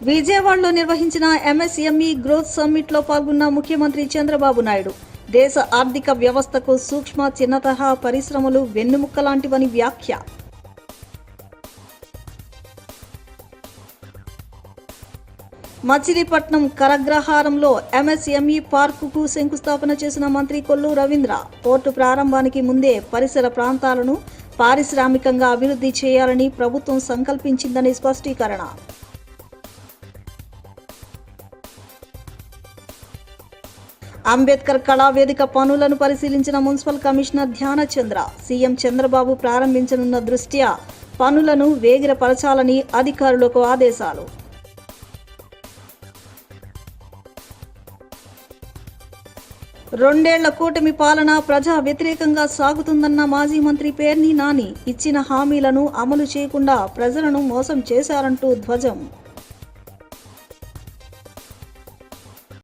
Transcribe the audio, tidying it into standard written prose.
విజయవాడలో నిర్వహించిన MSME growth సమ్మిట్లో పాల్గొన్న ముఖ్యమంత్రి చంద్రబాబు నాయుడు దేశ ఆర్థిక వ్యవస్థకు సూక్ష్మ చిన్న తరహా పరిశ్రమలు వెన్నెముక్క లాంటివని వ్యాఖ్య. మచిలీపట్నం కరగ్రహారంలో ఎంఎస్ఎంఈ పార్కుకు శంకుస్థాపన చేసిన మంత్రి కొల్లు రవీంద్ర పోర్టు ప్రారంభానికి ముందే పరిసర ప్రాంతాలను పారిశ్రామికంగా అభివృద్ధి చేయాలని ప్రభుత్వం సంకల్పించిందని స్పష్టీకరణ. అంబేద్కర్ కళావేదిక పనులను పరిశీలించిన municipal commissioner Dhyanachandra CM Chandrababu ప్రారంభించనున్న దృష్ట్యా పనులను వేగిరపరచాలని అధికారులకు ఆదేశాలు. రెండేళ్ల కూటమి పాలన ప్రజా వ్యతిరేకంగా సాగుతుందన్న మాజీ మంత్రి పేర్ని నాని ఇచ్చిన హామీలను అమలు చేయకుండా ప్రజలను మోసం చేశారంటూ ధ్వజం.